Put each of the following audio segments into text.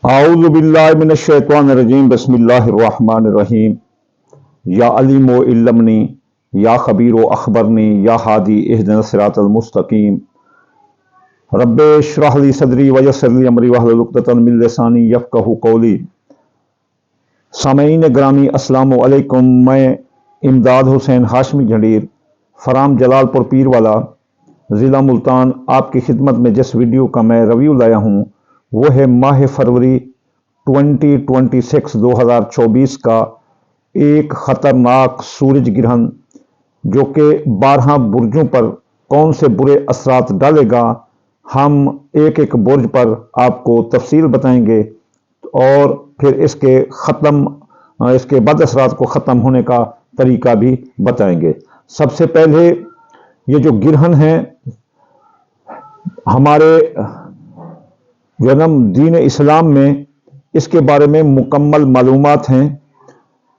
اعوذ باللہ من الشیطان الرجیم بسم اللہ الرحمن الرحیم یا علیم و علمنی یا خبیر و اخبرنی یا ہادی اہدنا الصراط المستقیم رب اشرح لی صدری ویسر لی امری واحلل عقدۃ من لسانی یفقہوا قولی۔ سامعین گرامی السلام علیکم، میں امداد حسین ہاشمی جھنڈیر فرام جلال پور پیر والا ضلع ملتان آپ کی خدمت میں جس ویڈیو کا میں ریویو لایا ہوں وہ ہے ماہ فروری 2024 کا ایک خطرناک سورج گرہن جو کہ 12 برجوں پر کون سے برے اثرات ڈالے گا۔ ہم ایک ایک برج پر آپ کو تفصیل بتائیں گے اور پھر اس کے بد اثرات کو ختم ہونے کا طریقہ بھی بتائیں گے۔ سب سے پہلے یہ جو گرہن ہے ہمارے دین اسلام میں اس کے بارے میں مکمل معلومات ہیں۔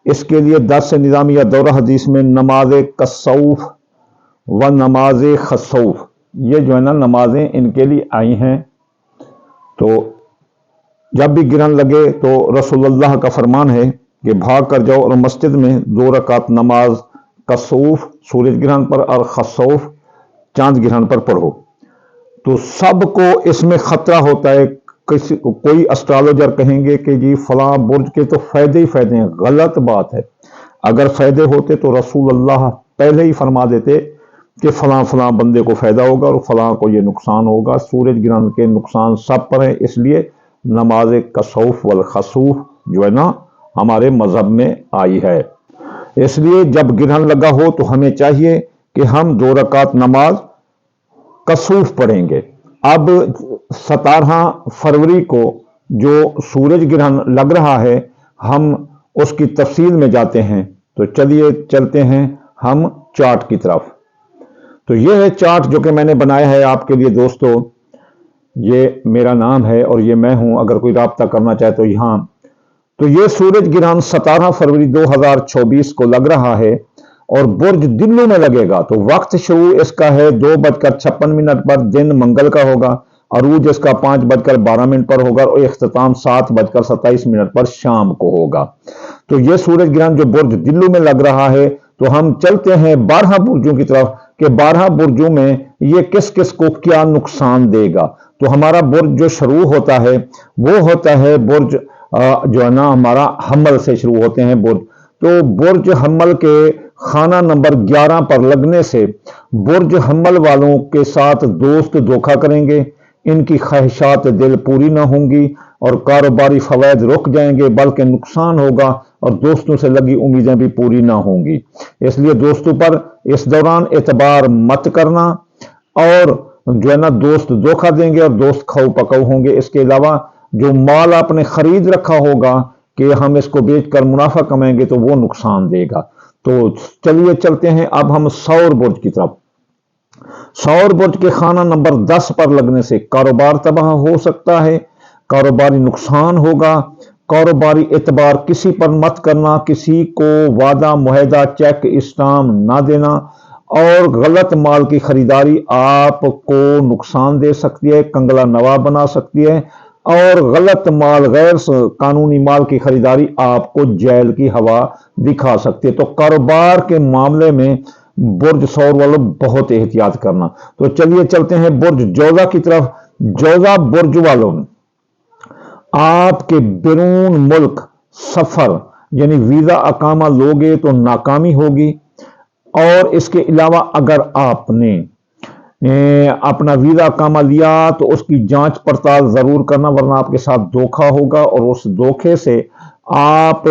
اس کے لیے درس نظامیہ دورہ حدیث میں نماز کسوف و نماز خسوف یہ جو ہے نا نمازیں ان کے لیے آئی ہیں۔ تو جب بھی گرہن لگے تو رسول اللہ کا فرمان ہے کہ بھاگ کر جاؤ اور مسجد میں 2 رکعت نماز کسوف سورج گرہن پر اور خسوف چاند گرہن پر پڑھو۔ تو سب کو اس میں خطرہ ہوتا ہے۔ کوئی اسٹرالوجر کہیں گے کہ جی فلاں برج کے تو فائدے ہی فائدے ہیں، غلط بات ہے۔ اگر فائدے ہوتے تو رسول اللہ پہلے ہی فرما دیتے کہ فلاں فلاں بندے کو فائدہ ہوگا اور فلاں کو یہ نقصان ہوگا۔ سورج گرہن کے نقصان سب پر ہیں، اس لیے نماز کسوف والخسوف جو ہے نا ہمارے مذہب میں آئی ہے۔ اس لیے جب گرہن لگا ہو تو ہمیں چاہیے کہ ہم 2 رکعت نماز کسوف پڑھیں گے۔ اب 17 فروری کو جو سورج گرہن لگ رہا ہے ہم اس کی تفصیل میں جاتے ہیں۔ تو چلیے چلتے ہیں ہم چارٹ کی طرف۔ تو یہ ہے چارٹ جو کہ میں نے بنایا ہے آپ کے لیے دوستو۔ یہ میرا نام ہے اور یہ میں ہوں، اگر کوئی رابطہ کرنا چاہے تو یہاں۔ تو یہ سورج گرہن 17 فروری 2024 کو لگ رہا ہے اور برج دلو میں لگے گا۔ تو وقت شروع اس کا ہے 2:56 پر، دن منگل کا ہوگا۔ عروج اس کا 5:12 پر ہوگا اور اختتام 7:27 پر شام کو ہوگا۔ تو یہ سورج گرہن جو برج دلو میں لگ رہا ہے، تو ہم چلتے ہیں 12 برجوں کی طرف کہ 12 برجوں میں یہ کس کس کو کیا نقصان دے گا۔ تو ہمارا برج جو شروع ہوتا ہے وہ ہوتا ہے برج جو ہے نا ہمارا حمل سے شروع ہوتے ہیں برج۔ تو برج حمل کے خانہ نمبر 11 پر لگنے سے برج حمل والوں کے ساتھ دوست دھوکہ کریں گے، ان کی خواہشات دل پوری نہ ہوں گی اور کاروباری فوائد رک جائیں گے، بلکہ نقصان ہوگا اور دوستوں سے لگی امیدیں بھی پوری نہ ہوں گی۔ اس لیے دوستوں پر اس دوران اعتبار مت کرنا، اور جو ہے نا دوست دھوکہ دیں گے اور دوست کھاؤ پکاؤ ہوں گے۔ اس کے علاوہ جو مال آپ نے خرید رکھا ہوگا کہ ہم اس کو بیچ کر منافع کمائیں گے تو وہ نقصان دے گا۔ تو چلیے چلتے ہیں اب ہم سور برج کی طرف۔ سور برج کے خانہ نمبر 10 پر لگنے سے کاروبار تباہ ہو سکتا ہے، کاروباری نقصان ہوگا۔ کاروباری اعتبار کسی پر مت کرنا، کسی کو وعدہ معاہدہ چیک اسٹامپ نہ دینا، اور غلط مال کی خریداری آپ کو نقصان دے سکتی ہے، کنگلا نوا بنا سکتی ہے، اور غلط مال غیر قانونی مال کی خریداری آپ کو جیل کی ہوا دکھا سکتی ہے۔ تو کاروبار کے معاملے میں برج سور والوں بہت احتیاط کرنا۔ تو چلیے چلتے ہیں برج جوزہ کی طرف۔ جوزہ برج والوں آپ کے بیرون ملک سفر یعنی ویزا اقامہ لوگے تو ناکامی ہوگی، اور اس کے علاوہ اگر آپ نے اپنا ویزا اقامہ لیا تو اس کی جانچ پڑتال ضرور کرنا، ورنہ آپ کے ساتھ دھوکہ ہوگا اور اس دھوکے سے آپ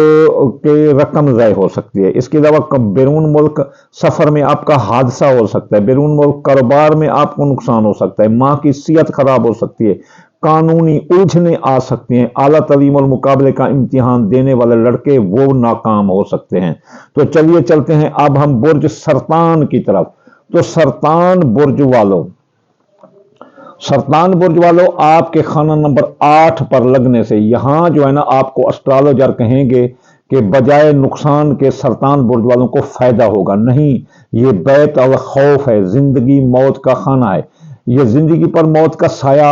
کے رقم ضائع ہو سکتی ہے۔ اس کے علاوہ بیرون ملک سفر میں آپ کا حادثہ ہو سکتا ہے، بیرون ملک کاروبار میں آپ کو نقصان ہو سکتا ہے، ماں کی صحت خراب ہو سکتی ہے، قانونی الجھنیں آ سکتی ہیں، اعلیٰ تعلیم اور مقابلے کا امتحان دینے والے لڑکے وہ ناکام ہو سکتے ہیں۔ تو چلیے چلتے ہیں اب ہم برج سرطان کی طرف۔ تو سرطان برج والوں آپ کے خانہ نمبر 8 پر لگنے سے یہاں جو ہے نا آپ کو اسٹرالوجر کہیں گے کہ بجائے نقصان کے سرطان برج والوں کو فائدہ ہوگا۔ نہیں، یہ بیت الخوف ہے، زندگی موت کا خانہ ہے۔ یہ زندگی پر موت کا سایہ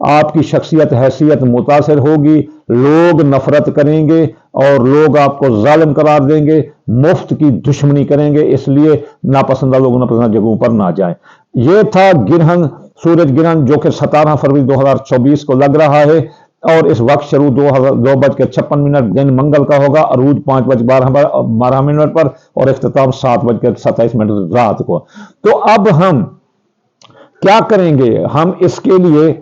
آپ کی شخصیت حیثیت متاثر ہوگی، لوگ نفرت کریں گے اور لوگ آپ کو ظالم قرار دیں گے، مفت کی دشمنی کریں گے، اس لیے ناپسندہ لوگ ناپسندہ جگہوں پر نہ جائیں۔ یہ تھا گرہن، سورج گرہن جو کہ 17 فروری 2024 کو لگ رہا ہے، اور اس وقت شروع 2:56 دن منگل کا ہوگا، عروج 5:12 پر، اور اختتام 7:27 رات کو۔ تو اب ہم کیا کریں گے؟ ہم اس کے لیے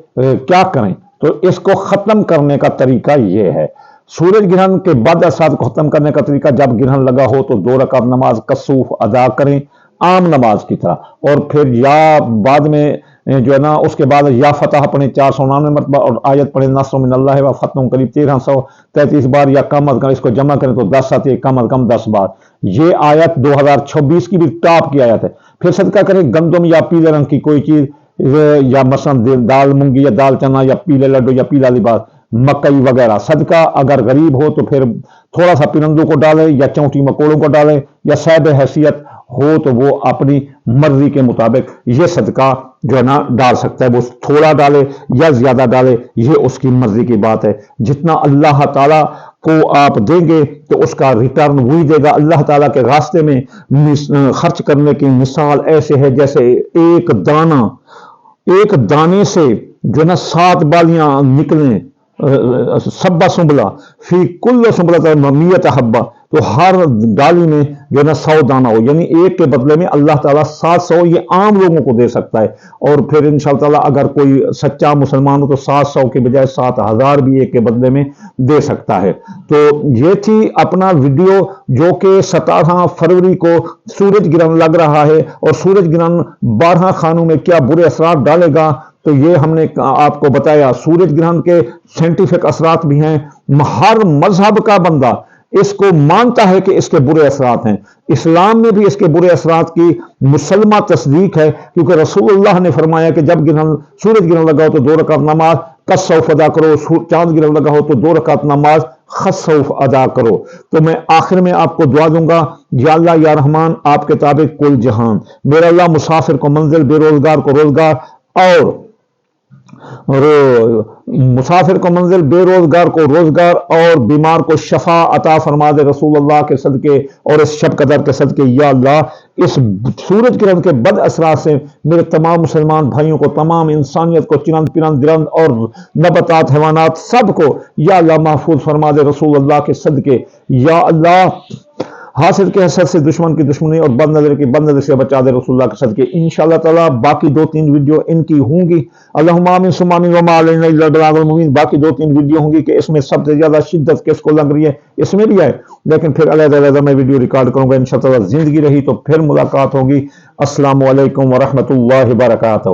کیا کریں؟ تو اس کو ختم کرنے کا طریقہ یہ ہے، سورج گرہن کے بعد اثرات کو ختم کرنے کا طریقہ، جب گرہن لگا ہو تو 2 رکعت نماز کسوف ادا کریں عام نماز کی طرح، اور پھر یا بعد میں جو ہے نا اس کے بعد یا فتح پڑھیں 499 مرتبہ، اور آیت پڑھیں نصر من اللہ و فتح قریب 1333 بار، یا کم از کم اس کو جمع کریں تو 10 آتی ہے، کم از کم 10 بار۔ یہ آیت 2026 کی بھی ٹاپ کی آیت ہے۔ پھر صدقہ کریں گندم یا پیلے رنگ کی کوئی چیز، یا مثلا دال مونگی یا دال چنا یا پیلے لڈو یا پیلا لباس، مکئی وغیرہ صدقہ۔ اگر غریب ہو تو پھر تھوڑا سا پرندوں کو ڈالے یا چونٹی مکوڑوں کو ڈالے، یا صاحب حیثیت ہو تو وہ اپنی مرضی کے مطابق یہ صدقہ جو ہے نا ڈال سکتا ہے، وہ تھوڑا ڈالے یا زیادہ ڈالے، یہ اس کی مرضی کی بات ہے۔ جتنا اللہ تعالیٰ کو آپ دیں گے تو اس کا ریٹرن وہی دے گا۔ اللہ تعالیٰ کے راستے میں خرچ کرنے کی مثال ایسے ہے جیسے ایک دانے سے جو ہے نا 7 بالیاں نکلیں، سبا سنبلا فی کل سنبلۃ ممیت حبہ، تو ہر ڈالی میں جو ہے نا 100 دانہ ہو، یعنی ایک کے بدلے میں اللہ تعالیٰ 700 یہ عام لوگوں کو دے سکتا ہے۔ اور پھر انشاءاللہ تعالیٰ اگر کوئی سچا مسلمان ہو تو 700 کے بجائے 7000 بھی ایک کے بدلے میں دے سکتا ہے۔ تو یہ تھی اپنا ویڈیو جو کہ 17 فروری کو سورج گرہن لگ رہا ہے، اور سورج گرہن 12 خانوں میں کیا برے اثرات ڈالے گا، تو یہ ہم نے آپ کو بتایا۔ سورج گرہن کے سائنٹیفک اثرات بھی ہیں، ہر مذہب کا بندہ اس کو مانتا ہے کہ اس کے برے اثرات ہیں۔ اسلام میں بھی اس کے برے اثرات کی مسلمہ تصدیق ہے، کیونکہ رسول اللہ نے فرمایا کہ جب سورج گرہن لگا ہو تو 2 رکعت نماز کسوف ادا کرو، چاند گرہن لگا ہو تو 2 رکعت نماز خسوف ادا کرو۔ تو میں آخر میں آپ کو دعا دوں گا، یا اللہ یا رحمان، آپ کے تابع کل جہان، میرا اللہ مسافر کو منزل، بے روزگار کو روزگار، اور مسافر کو منزل، بے روزگار کو روزگار، اور بیمار کو شفا عطا فرما دے رسول اللہ کے صدقے اور اس شب قدر کے صدقے۔ یا اللہ اس سورج گرہن کے بد اثرات سے میرے تمام مسلمان بھائیوں کو، تمام انسانیت کو، چرند پرند درند اور نباتات حیوانات سب کو یا اللہ محفوظ فرما دے رسول اللہ کے صدقے۔ یا اللہ حاسد کے حسد سے، دشمن کی دشمنی اور بد نظر کی بد نظر سے بچا دے رسول اللہ کے صدقے۔ انشاءاللہ تعالیٰ باقی 2-3 ویڈیو ان کی ہوں گی، اللہم آمین ثم آمین وما علینا الا البلاغ المبین۔ باقی 2-3 ویڈیو ہوں گی کہ اس میں سب سے زیادہ شدت کس کو لگ رہی ہے اس میں بھی ہے، لیکن پھر علیحدہ علیحدہ میں ویڈیو ریکارڈ کروں گا انشاءاللہ۔ زندگی رہی تو پھر ملاقات ہوگی۔ السلام علیکم ورحمۃ اللہ وبرکاتہ۔